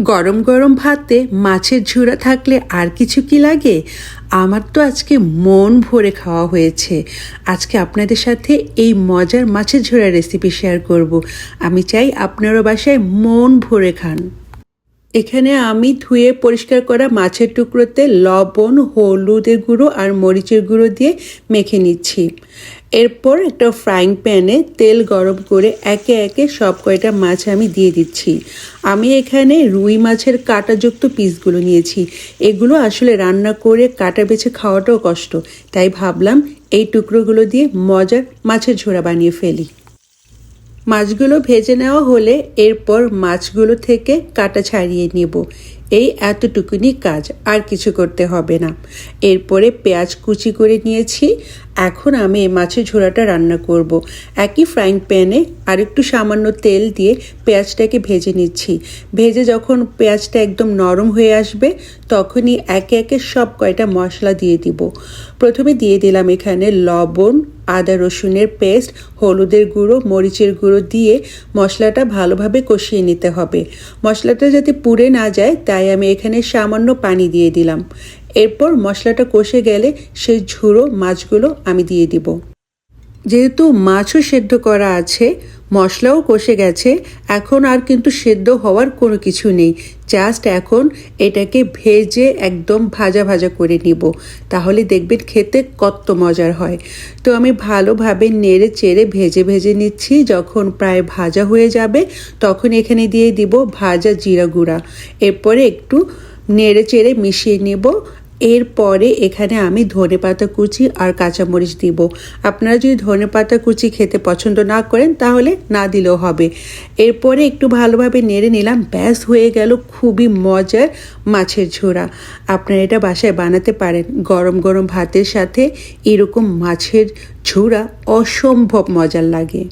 গরম গরম ভাতে মাছের ঝুরা থাকলে আর কিছু কি লাগে। আমার তো আজকে মন ভরে খাওয়া হয়েছে। আজকে আপনাদের সাথে এই মজার মাছের ঝুরা রেসিপি শেয়ার করব। আমি চাই আপনারও বাসায় মন ভরে খান। এখানে আমি ধুয়ে পরিষ্কার করা মাছের টুকরোতে লবণ, হলুদের গুঁড়ো আর মরিচের গুঁড়ো দিয়ে মেখে নিচ্ছি। এরপর একটা ফ্রাইং প্যানে তেল গরম করে একে একে সব কয়টা মাছ আমি দিয়ে দিচ্ছি। আমি এখানে রুই মাছের কাঁটাযুক্ত পিসগুলো নিয়েছি। এগুলো আসলে রান্না করে কাটা বেছে খাওয়াটাও কষ্ট, তাই ভাবলাম এই টুকরোগুলো দিয়ে মজার মাছের ঝোড়া বানিয়ে ফেলি। মাছগুলো ভেজে নেওয়া হলে এরপর মাছগুলো থেকে কাটা ছাড়িয়ে নেব। এই এতটুকুনি কাজ, আর কিছু করতে হবে না। এরপরে পেঁয়াজ কুচি করে নিয়েছি। এখন আমি এই মাছের ঝোড়াটা রান্না করব। একই ফ্রাইং প্যানে আর একটু সামান্য তেল দিয়ে পেঁয়াজটাকে ভেজে নিচ্ছি। ভেজে যখন পেঁয়াজটা একদম নরম হয়ে আসবে তখনই একে একে সব কয়টা মশলা দিয়ে দিব। প্রথমে দিয়ে দিলাম এখানে লবণ, আদা রসুনের পেস্ট, হলুদের গুঁড়ো, মরিচের গুঁড়ো দিয়ে মশলাটা ভালোভাবে কষিয়ে নিতে হবে। মশলাটা যাতে পুড়ে না যায় তাই আমি এখানে সামান্য পানি দিয়ে দিলাম। এরপর মশলাটা কষে গেলে সেই ঝুড়ো মাছগুলো আমি দিয়ে দিব। যেহেতু মাছও সেদ্ধ করা আছে, মশলাও কষে গেছে, এখন আর কিন্তু সেদ্ধ হওয়ার কোনো কিছু নেই। জাস্ট এখন এটাকে ভেজে একদম ভাজা ভাজা করে নিব, তাহলে দেখবেন খেতে কত মজার হয়। তো আমি ভালোভাবে নেড়ে চেড়ে ভেজে ভেজে নিচ্ছি। যখন প্রায় ভাজা হয়ে যাবে তখন এখানে দিয়ে দিব ভাজা জিরা গুঁড়া। এরপরে একটু নেড়ে চেড়ে মিশিয়ে নেব। এরপরে এখানে আমি ধনেপাতা কুচি আর কাঁচামরিচ দিব। আপনারা যদি ধনেপাতা কুচি খেতে পছন্দ না করেন তাহলে না দিলেও হবে। এরপরে একটু ভালোভাবে নেড়ে নিলাম। ব্যাস হয়ে গেল খুবই মজার মাছের ঝোড়া। আপনারা এটা বাসায় বানাতে পারেন। গরম গরম ভাতের সাথে এরকম মাছের ঝোড়া অসম্ভব মজার লাগে।